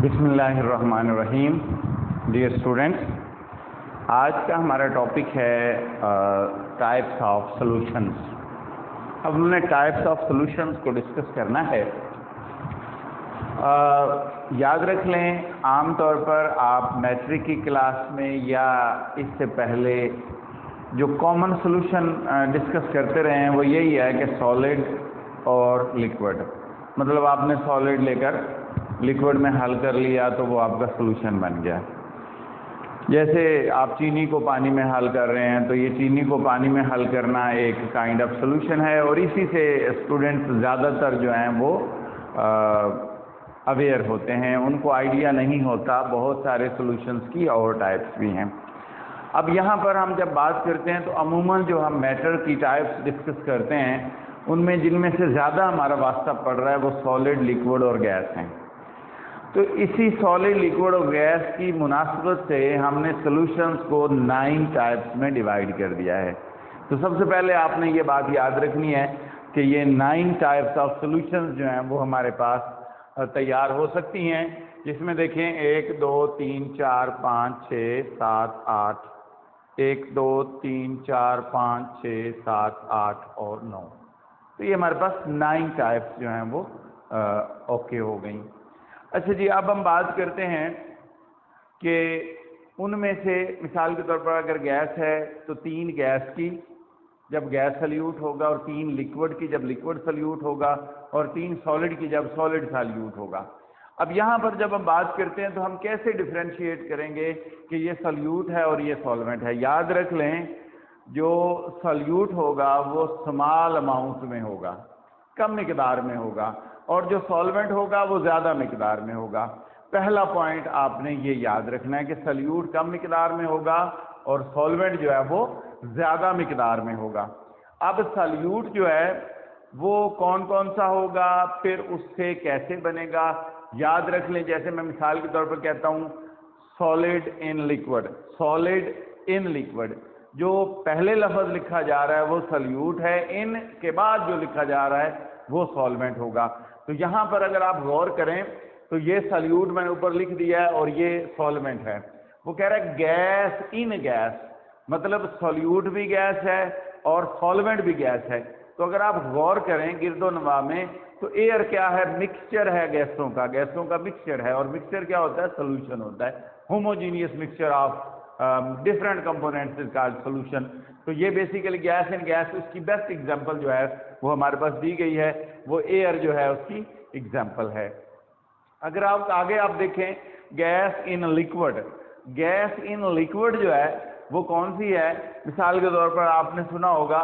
बिस्मिल्लाहिर्रहमानिर्रहीम। Dear students, आज का हमारा टॉपिक है टाइप्स ऑफ सॉल्यूशंस। अब हमने टाइप्स ऑफ सॉल्यूशंस को डिस्कस करना है। याद रख लें, आमतौर पर आप मैट्रिक की क्लास में या इससे पहले जो कॉमन सॉल्यूशन डिस्कस करते रहे हैं वो यही है कि सॉलिड और लिक्विड। मतलब आपने सॉलिड लेकर लिक्विड में हल कर लिया तो वो आपका सॉल्यूशन बन गया। जैसे आप चीनी को पानी में हल कर रहे हैं तो ये चीनी को पानी में हल करना एक काइंड ऑफ सॉल्यूशन है, और इसी से स्टूडेंट्स ज़्यादातर जो हैं वो अवेयर होते हैं, उनको आइडिया नहीं होता बहुत सारे सॉल्यूशंस की और टाइप्स भी हैं। अब यहाँ पर हम जब बात करते हैं तो अमूमन जो हम मैटर की टाइप्स डिस्कस करते हैं उनमें जिनमें से ज़्यादा हमारा वास्ता पड़ रहा है वो सॉलिड, लिक्विड और गैस हैं। तो इसी सॉलिड, लिक्विड और गैस की मुनासबत से हमने सॉल्यूशंस को 9 टाइप्स में डिवाइड कर दिया है। तो सबसे पहले आपने ये बात याद रखनी है कि ये 9 टाइप्स ऑफ सॉल्यूशंस जो हैं वो हमारे पास तैयार हो सकती हैं, जिसमें देखें 1 2 3 4 5 6 7 8, 1 2 3 4 5 6 7 8 और 9। तो ये हमारे पास 9 टाइप्स जो हैं वो ओके हो गई। अच्छा जी, अब हम बात करते हैं कि उनमें से मिसाल के तौर पर अगर गैस है तो 3 गैस की जब गैस सॉल्यूट होगा, और 3 लिक्विड की जब लिक्विड सॉल्यूट होगा, और 3 सॉलिड की जब सॉलिड सॉल्यूट होगा। अब यहाँ पर जब हम बात करते हैं तो हम कैसे डिफ्रेंशिएट करेंगे कि ये सॉल्यूट है और ये सॉल्वेंट है। याद रख लें, जो सॉल्यूट होगा वो स्मॉल अमाउंट में होगा, कम मिकदार में होगा, और जो सॉल्वेंट होगा वो ज़्यादा मिकदार में होगा। पहला पॉइंट आपने ये याद रखना है कि सॉल्यूट कम मिकदार में होगा और सॉल्वेंट जो है वो ज़्यादा मिकदार में होगा। अब सॉल्यूट जो है वो कौन कौन सा होगा, फिर उससे कैसे बनेगा, याद रख लें। जैसे मैं मिसाल के तौर पर कहता हूँ solid in liquid, solid in liquid, जो पहले लफ्ज़ लिखा जा रहा है वो सॉल्यूट है, इन के बाद जो लिखा जा रहा है वो सॉल्वेंट होगा। तो यहाँ पर अगर आप गौर करें तो ये सॉल्यूट मैंने ऊपर लिख दिया है और ये सॉल्वेंट है। वो कह रहा है गैस इन गैस, मतलब सॉल्यूट भी गैस है और सॉल्वेंट भी गैस है। तो अगर आप गौर करें गिरदोनवा में तो एयर क्या है, मिक्सचर है गैसों का मिक्सचर है, और मिक्सचर क्या होता है, सोल्यूशन होता है। Homogeneous mixture of different components is called solution. तो ये बेसिकली गैस इन गैस, उसकी बेस्ट एग्जांपल जो है वो हमारे पास दी गई है, वो एयर जो है उसकी एग्जांपल है। अगर आप आगे आप देखें gas in liquid, gas in liquid जो है वो कौन सी है। मिसाल के तौर पर आपने सुना होगा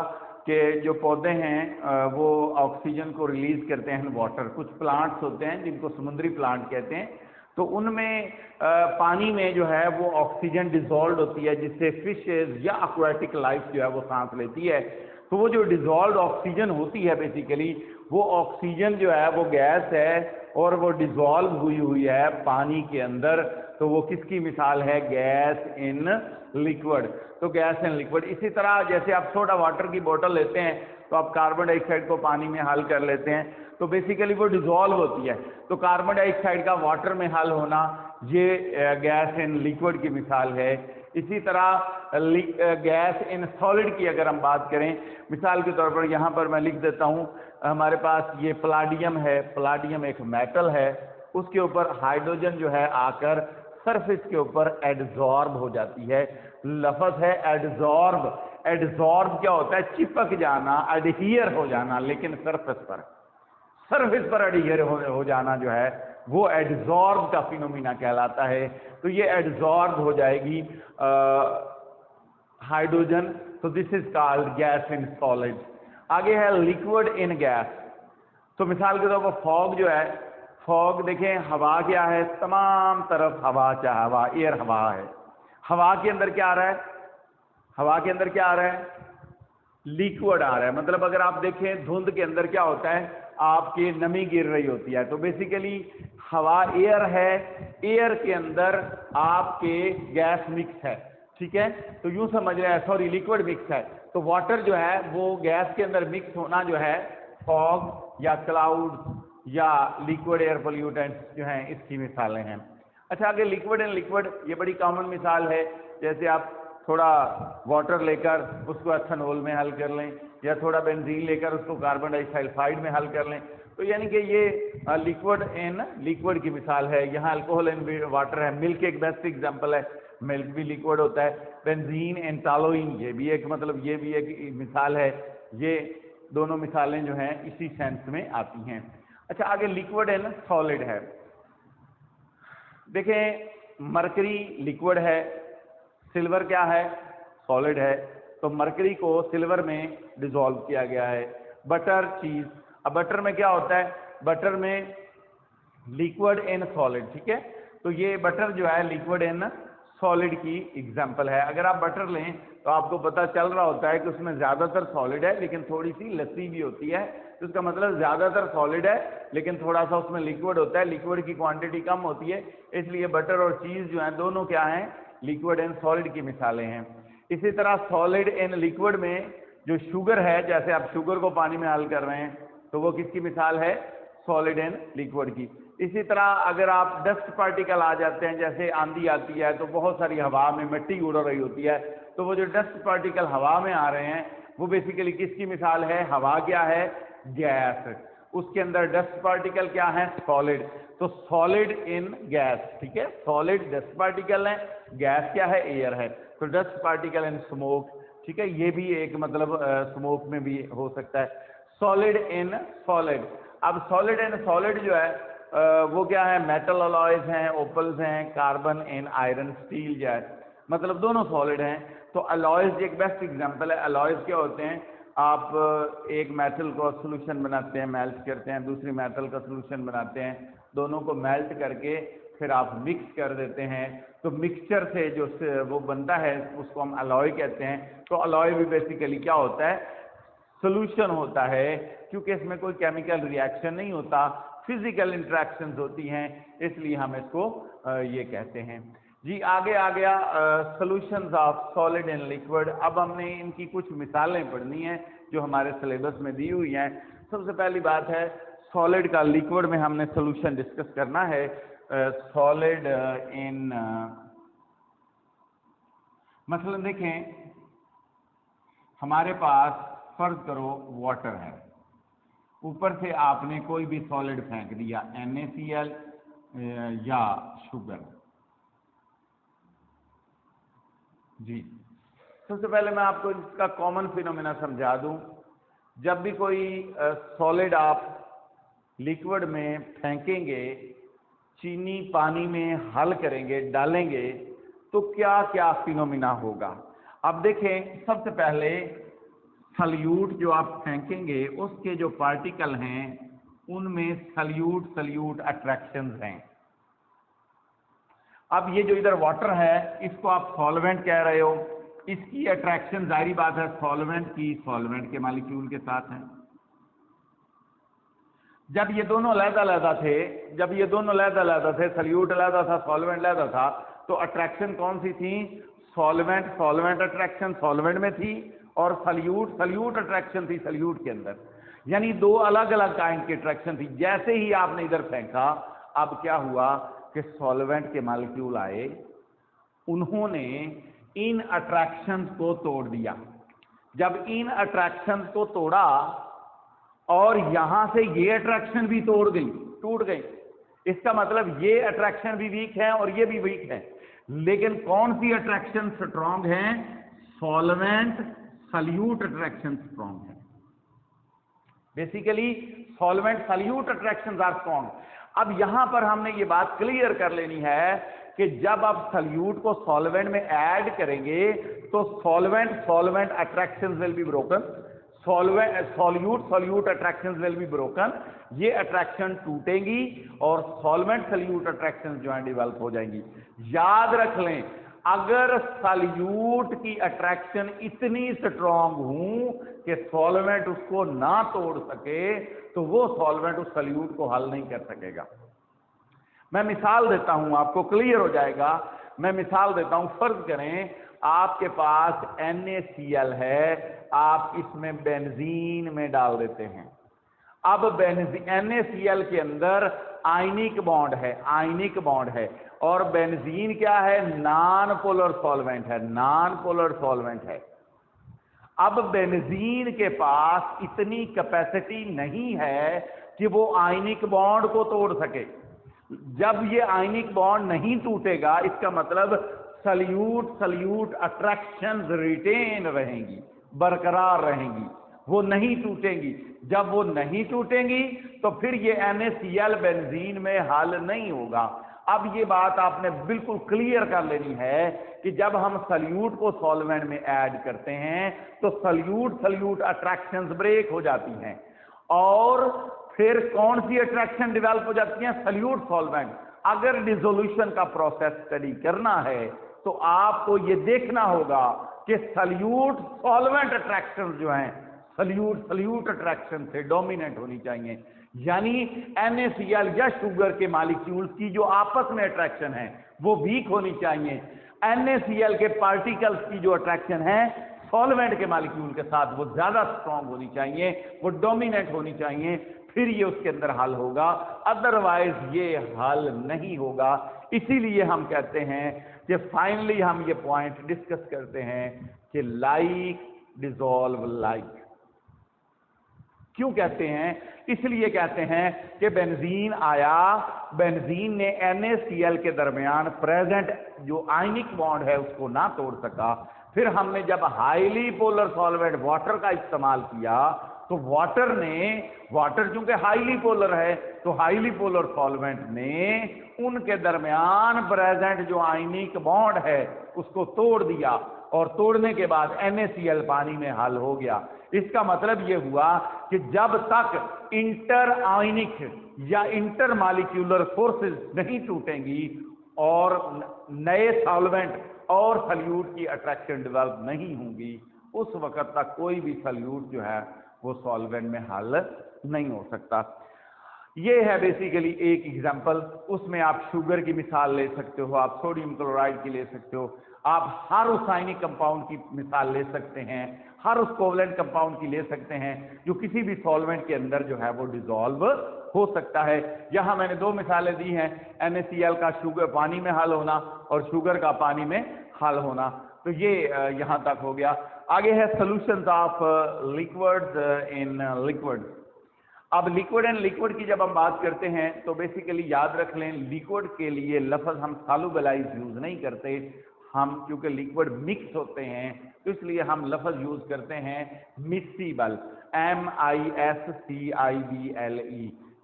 कि जो पौधे हैं वो ऑक्सीजन को रिलीज करते हैं वाटर। कुछ प्लांट्स होते हैं जिनको समुद्री प्लांट कहते हैं, तो उनमें पानी में जो है वो ऑक्सीजन डिजॉल्व होती है, जिससे फिशेज या एक्वाटिक लाइफ जो है वो सांस लेती है। तो वो जो डिजॉल्व ऑक्सीजन होती है बेसिकली वो ऑक्सीजन जो है वो गैस है और वो डिजॉल्व हुई है पानी के अंदर। तो वो किसकी मिसाल है, गैस इन लिक्विड। तो गैस इन लिक्विड। इसी तरह जैसे आप सोडा वाटर की बोतल लेते हैं तो आप कार्बन डाइऑक्साइड को पानी में हल कर लेते हैं, तो बेसिकली वो डिजॉल्व होती है। तो कार्बन डाइऑक्साइड का वाटर में हल होना ये गैस इन लिक्विड की मिसाल है। इसी तरह गैस इन सॉलिड की अगर हम बात करें, मिसाल के तौर पर यहाँ पर मैं लिख देता हूँ, हमारे पास ये पलाडियम है, पलाडियम एक मेटल है, उसके ऊपर हाइड्रोजन जो है आकर सरफेस के ऊपर एडजॉर्ब हो जाती है। लफ्ज़ है एडजॉर्ब। एडजॉर्ब क्या होता है, चिपक जाना, एडहियर हो जाना, लेकिन सरफेस पर एडहियर हो जाना जो है वो एडजॉर्ब का फिनोमिना कहलाता है। तो ये एडजॉर्ब हो जाएगी हाइड्रोजन। तो this is called gas in solid. आगे है लिक्विड इन गैस। तो मिसाल के तौर पर फॉग जो है, फॉग देखें, हवा क्या है, तमाम तरफ हवा, चाहे हवा एयर हवा है। हवा के अंदर क्या आ रहा है, हवा के अंदर क्या आ रहा है, लिक्विड आ रहा है। मतलब अगर आप देखें धुंध के अंदर क्या होता है, आपकी नमी गिर रही होती है। तो बेसिकली हवा एयर है, एयर के अंदर आपके गैस मिक्स है, ठीक है। तो यूं समझ रहे हैं, सॉरी लिक्विड मिक्स है। तो वाटर जो है वो गैस के अंदर मिक्स होना जो है फॉग या क्लाउड या लिक्विड एयर पोल्यूटेंट्स जो हैं इसकी मिसालें हैं। अच्छा, आगे लिक्विड एंड लिक्विड, ये बड़ी कॉमन मिसाल है। जैसे आप थोड़ा वाटर लेकर उसको एथेनॉल में हल कर लें, या थोड़ा बेंजीन लेकर उसको कार्बन डाइसल्फाइड में हल कर लें, तो यानी कि ये लिक्विड इन लिक्विड की मिसाल है। यहाँ अल्कोहल इन वाटर है, मिल्क एक बेस्ट एग्जांपल है, मिल्क भी लिक्विड होता है। बेंजीन एंड टॉलुइन, ये भी एक मतलब ये भी एक मिसाल है। ये दोनों मिसालें जो हैं इसी सेंस में आती हैं। अच्छा, आगे लिक्विड एंड सॉलिड है। देखें, मरकरी लिक्विड है, सिल्वर क्या है, सॉलिड है। तो मरकरी को सिल्वर में डिसॉल्व किया गया है। बटर, चीज, अब बटर में क्या होता है, बटर में लिक्विड एंड सॉलिड, ठीक है। तो ये बटर जो है लिक्विड एंड सॉलिड की एग्जांपल है। अगर आप बटर लें तो आपको पता चल रहा होता है कि उसमें ज्यादातर सॉलिड है लेकिन थोड़ी सी लस्सी भी होती है। तो इसका मतलब ज्यादातर सॉलिड है लेकिन थोड़ा सा उसमें लिक्विड होता है, लिक्विड की क्वांटिटी कम होती है। इसलिए बटर और चीज जो है दोनों क्या हैं, लिक्विड एंड सॉलिड की मिसालें हैं। इसी तरह सॉलिड एंड लिक्विड में जो शुगर है, जैसे आप शुगर को पानी में हल कर रहे हैं तो वो किसकी मिसाल है, सॉलिड एंड लिक्विड की। इसी तरह अगर आप डस्ट पार्टिकल आ जाते हैं, जैसे आंधी आती है तो बहुत सारी हवा में मिट्टी उड़ रही होती है, तो वो जो डस्ट पार्टिकल हवा में आ रहे हैं वो बेसिकली किसकी मिसाल है, हवा क्या है, गैस। उसके अंदर डस्ट पार्टिकल क्या है, सॉलिड। तो सॉलिड इन गैस, ठीक है, सॉलिड डस्ट पार्टिकल है, गैस क्या है, एयर है। तो डस्ट पार्टिकल इन स्मोक, ठीक है, ये भी एक मतलब स्मोक में भी हो सकता है। सॉलिड इन सॉलिड, अब सॉलिड एंड सॉलिड जो है वो क्या है, मेटल अलॉयज हैं, ओपल्स हैं, कार्बन इन आयरन, स्टील जो है, मतलब दोनों सॉलिड हैं। तो अलॉयज एक बेस्ट एग्जांपल है। अलॉयज क्या होते हैं, आप एक मेटल को सोल्यूशन बनाते हैं, मेल्ट करते हैं, दूसरी मेटल का सोल्यूशन बनाते हैं, दोनों को मेल्ट करके फिर आप मिक्स कर देते हैं, तो मिक्सचर से जो वो बनता है उसको हम अलॉय कहते हैं। तो अलॉय भी बेसिकली क्या होता है, सोल्यूशन होता है, क्योंकि इसमें कोई केमिकल रिएक्शन नहीं होता, फिजिकल इंटरेक्शंस होती हैं, इसलिए हम इसको ये कहते हैं। जी, आगे आ गया solutions of solid and liquid. अब हमने इनकी कुछ मिसालें पढ़नी हैं जो हमारे सिलेबस में दी हुई हैं। सबसे पहली बात है सॉलिड का, लिक्विड में हमने सॉल्यूशन डिस्कस करना है। सॉलिड इन मसलन देखें, हमारे पास फर्ज करो वाटर है, ऊपर से आपने कोई भी सॉलिड फेंक दिया, NaCl या शुगर। जी, सबसे पहले मैं आपको इसका कॉमन फिनोमेना समझा दूं। जब भी कोई सॉलिड आप लिक्विड में फेंकेंगे, चीनी पानी में हल करेंगे, डालेंगे, तो क्या क्या फिनोमेना होगा। अब देखें, सबसे पहले सल्यूट जो आप फेंकेंगे उसके जो पार्टिकल हैं उनमें सल्यूट अट्रैक्शंस हैं। अब ये जो इधर वाटर है इसको आप सॉल्वेंट कह रहे हो, इसकी अट्रैक्शन जाहिर बात है सॉल्वेंट की सॉल्वेंट के मॉलिक्यूल के साथ है। जब ये दोनों अलग-अलग थे, सल्यूट अलग था, सॉल्वेंट अलग था, तो अट्रैक्शन कौन सी थी, सॉल्वेंट अट्रैक्शन सॉल्वेंट में थी, और सल्यूट अट्रैक्शन थी सल्यूट के अंदर। यानी दो अलग अलग काइंड की अट्रैक्शन थी। जैसे ही आपने इधर फेंका, अब क्या हुआ कि सॉल्वेंट के मॉलिक्यूल आए, उन्होंने इन अट्रैक्शंस को तोड़ दिया। जब इन अट्रैक्शंस को तोड़ा और यहां से ये अट्रैक्शन भी टूट गई, इसका मतलब ये अट्रैक्शन भी वीक है और ये भी वीक है। लेकिन कौन सी अट्रैक्शन स्ट्रॉन्ग है, सॉल्वेंट सल्यूट अट्रैक्शन स्ट्रॉन्ग है। Basically solvent solute attractions are strong. अब यहां पर हमने ये बात क्लियर कर लेनी है कि जब आप सल्यूट को सॉल्वेंट में ऐड करेंगे तो solvent attractions will be broken, solute attractions will be broken. ये अट्रैक्शन टूटेंगी और सॉल्वेंट सल्यूट अट्रैक्शंस जो है डेवलप हो जाएंगी। याद रख लें, अगर सल्यूट की अट्रैक्शन इतनी स्ट्रॉन्ग हो कि सॉल्वेंट उसको ना तोड़ सके, तो वो सॉल्वेंट उस सल्यूट को हल नहीं कर सकेगा। मैं मिसाल देता हूं, आपको क्लियर हो जाएगा। मैं मिसाल देता हूं, फर्ज करें आपके पास NaCl है, आप इसमें बेंजीन में डाल देते हैं। अब NaCl के अंदर आयनिक बॉन्ड है, आयनिक बॉन्ड है, और बेंजीन क्या है, नॉन पोलर सॉल्वेंट है, नॉन पोलर सॉल्वेंट है। अब बेंजीन के पास इतनी कैपेसिटी नहीं है कि वो आयनिक बॉन्ड को तोड़ सके। जब ये आयनिक बॉन्ड नहीं टूटेगा, इसका मतलब सल्यूट सल्यूट अट्रैक्शन रिटेन रहेंगी, बरकरार रहेंगी, वो नहीं टूटेंगी। जब वो नहीं टूटेंगी तो फिर ये NaCl बेंजीन में हल नहीं होगा। अब ये बात आपने बिल्कुल क्लियर कर लेनी है कि जब हम सल्यूट को सॉल्वेंट में ऐड करते हैं तो सल्यूट सल्यूट अट्रैक्शंस ब्रेक हो जाती हैं, और फिर कौन सी अट्रैक्शन डेवलप हो जाती है, सल्यूट सॉल्वेंट। अगर डिसोल्यूशन का प्रोसेस स्टडी करना है तो आपको ये देखना होगा कि सल्यूट सॉल्वेंट अट्रैक्शन जो हैं, सल्यूट सल्यूट अट्रैक्शन से डोमिनेंट होनी चाहिए। यानी NaCl या शुगर के मॉलिक्यूल्स की जो आपस में अट्रैक्शन है वो वीक होनी चाहिए। NaCl के पार्टिकल्स की जो अट्रैक्शन है सॉल्वेंट के मॉलिक्यूल के साथ वो ज्यादा स्ट्रांग होनी चाहिए, वो डोमिनेंट होनी चाहिए, फिर ये उसके अंदर हल होगा, अदरवाइज ये हल नहीं होगा। इसीलिए हम कहते हैं कि फाइनली हम ये पॉइंट डिस्कस करते हैं कि लाइक डिसॉल्व लाइक। क्यों कहते हैं, इसलिए कहते हैं कि बेंजीन आया, बेंजीन ने NaCl के दरमियान प्रेजेंट जो आयनिक बॉन्ड है उसको ना तोड़ सका। फिर हमने जब हाईली पोलर सॉल्वेंट वाटर का इस्तेमाल किया तो वाटर चूंकि हाईली पोलर है तो हाईली पोलर सॉल्वेंट ने उनके दरमियान प्रेजेंट जो आयनिक बॉन्ड है उसको तोड़ दिया, और तोड़ने के बाद NaCl पानी में हल हो गया। इसका मतलब यह हुआ कि जब तक इंटर आयनिक या इंटर मॉलिक्यूलर फोर्सेस नहीं टूटेंगी और नए सॉल्वेंट और सल्यूट की अट्रैक्शन डेवलप नहीं होंगी, उस वक्त तक कोई भी सल्यूट जो है वो सॉल्वेंट में हल नहीं हो सकता। ये है बेसिकली एक एग्जांपल। उसमें आप शुगर की मिसाल ले सकते हो, आप सोडियम क्लोराइड की ले सकते हो, आप हर उस आयनिक कंपाउंड की मिसाल ले सकते हैं, हर उस कोवलेंट कंपाउंड की ले सकते हैं जो किसी भी सॉल्वेंट के अंदर जो है वो डिसॉल्व हो सकता है। यहाँ मैंने दो मिसालें दी हैं, NaCl का शुगर पानी में हल होना और शुगर का पानी में हल होना। तो ये यहाँ तक हो गया। आगे है solutions of liquids in liquid. अब लिक्विड एंड लिक्विड की जब हम बात करते हैं तो बेसिकली याद रख लें, लिक्विड के लिए लफ्ज हम सॉल्युबलाइज यूज नहीं करते, हम क्योंकि लिक्विड मिक्स होते हैं तो इसलिए हम लफ्ज यूज करते हैं मिस्सीबल, MISCIBLE,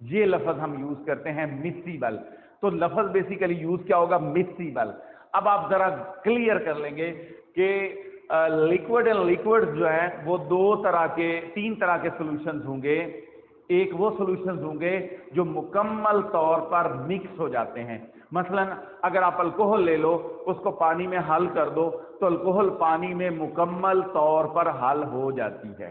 ये लफ्ज हम यूज करते हैं मिस्सीबल। तो लफ्ज बेसिकली यूज क्या होगा, मिस्सीबल। अब आप जरा क्लियर कर लेंगे कि लिक्विड एंड लिक्विड जो है वो तीन तरह के सॉल्यूशंस होंगे। एक वो सॉल्यूशंस होंगे जो मुकम्मल तौर पर मिक्स हो जाते हैं। मसलन अगर आप अल्कोहल ले लो, उसको पानी में हल कर दो तो अल्कोहल पानी में मुकम्मल तौर पर हल हो जाती है।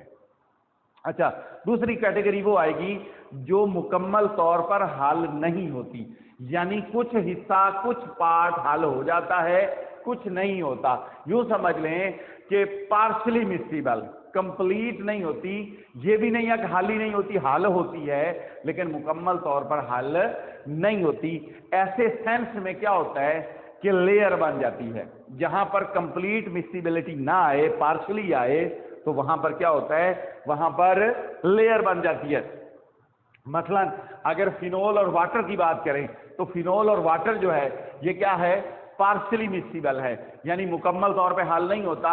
अच्छा, दूसरी कैटेगरी वो आएगी जो मुकम्मल तौर पर हल नहीं होती, यानी कुछ हिस्सा कुछ पार्ट हल हो जाता है, कुछ नहीं होता। यूं समझ लें कि पार्शली मिक्सिबल, कंप्लीट नहीं होती, ये भी नहीं है कि हल ही नहीं होती, हल होती है लेकिन मुकम्मल तौर पर हल नहीं होती। ऐसे सेंस में क्या होता है कि लेयर बन जाती है। जहां पर कंप्लीट मिक्सिबिलिटी ना आए, पार्शली आए, तो वहां पर क्या होता है, वहां पर लेयर बन जाती है। मसलन अगर फिनोल और वाटर की बात करें तो फिनोल और वाटर जो है ये क्या है, पार्शली मिक्सिबल है, यानी मुकम्मल तौर पे हल नहीं होता।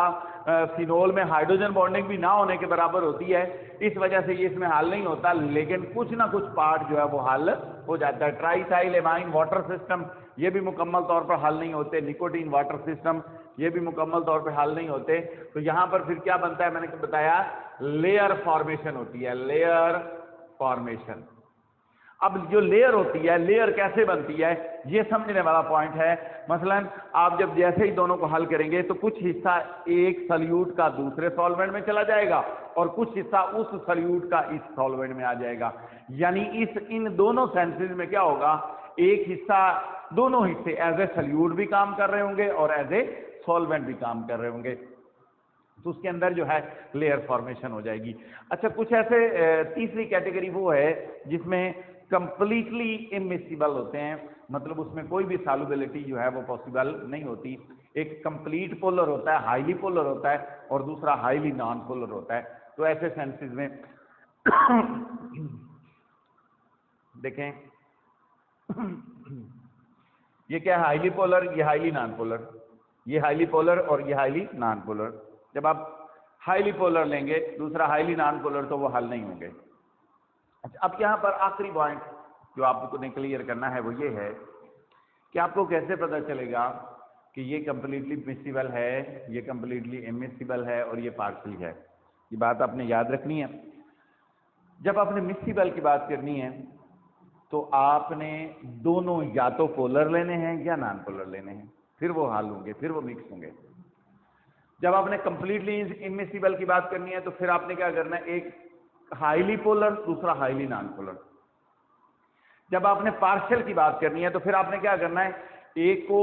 फिनोल में हाइड्रोजन बॉन्डिंग भी ना होने के बराबर होती है, इस वजह से ये इसमें हल नहीं होता, लेकिन कुछ ना कुछ पार्ट जो है वो हल हो जाता है। ट्राइसाइल एमाइन वाटर सिस्टम ये भी मुकम्मल तौर पर हल नहीं होते, निकोटीन वाटर सिस्टम ये भी मुकम्मल तौर पर हल नहीं होते। तो यहाँ पर फिर क्या बनता है, मैंने बताया लेयर फॉर्मेशन होती है, लेयर फॉर्मेशन। अब जो लेयर होती है, लेयर कैसे बनती है ये समझने वाला पॉइंट है। मसलन आप जब जैसे ही दोनों को हल करेंगे तो कुछ हिस्सा एक सॉल्यूट का दूसरे सॉल्वेंट में चला जाएगा और कुछ हिस्सा उस सॉल्यूट का इस सॉल्वेंट में आ जाएगा। यानी इन दोनों सेंसेस में क्या होगा, एक हिस्सा, दोनों हिस्से एज ए सॉल्यूट भी काम कर रहे होंगे और एज ए सॉल्वेंट भी काम कर रहे होंगे। तो उसके अंदर जो है लेयर फॉर्मेशन हो जाएगी। अच्छा, कुछ ऐसे तीसरी कैटेगरी वो है जिसमें कंप्लीटली इमिसिबल होते हैं, मतलब उसमें कोई भी सॉल्युबिलिटी जो है वो पॉसिबल नहीं होती। एक कंप्लीट पोलर होता है, हाईली पोलर होता है, और दूसरा हाईली नॉन पोलर होता है। तो ऐसे सेंसेस में देखें, ये क्या है, हाईली पोलर, ये हाईली नॉन पोलर, ये हाईली पोलर और ये हाईली नॉन पोलर। जब आप हाईली पोलर लेंगे, दूसरा हाईली नॉन पोलर, तो वो हल नहीं होंगे। अच्छा, अब यहाँ पर आखिरी पॉइंट जो आपको क्लियर करना है वो ये है कि आपको कैसे पता चलेगा कि ये कंप्लीटली मिसिबल है, ये कंप्लीटली इमिसिबल है और ये पार्शियल है। ये बात आपने याद रखनी है। जब आपने मिसिबल की बात करनी है तो आपने दोनों या तो पोलर लेने हैं या नॉन पोलर लेने हैं, फिर वो हल होंगे, फिर वो मिक्स होंगे। जब आपने कंप्लीटली इमिसिबल की बात करनी है तो फिर आपने क्या करना है, एक हाईली पोलर, दूसरा हाईली नॉन पोलर। जब आपने पार्शियल की बात करनी है तो फिर आपने क्या करना है, एक को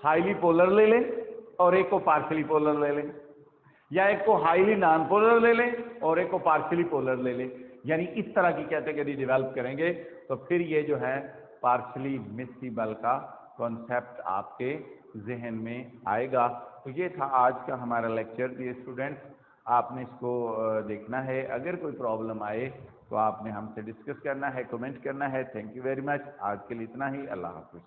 हाईली पोलर ले लें और एक को पार्शियली पोलर ले लें, या एक को हाईली नॉन पोलर ले लें और एक को पार्शियली पोलर ले लें। यानी इस तरह की कैटेगरी डेवलप करेंगे तो फिर ये जो है पार्शियली मिसिबल का कॉन्सेप्ट आपके जहन में आएगा। तो ये था आज का हमारा लेक्चर। डियर स्टूडेंट्स, आपने इसको देखना है। अगर कोई प्रॉब्लम आए तो आपने हमसे डिस्कस करना है, कमेंट करना है। Thank you very much. आज के लिए इतना ही। अल्लाह हाफिज़।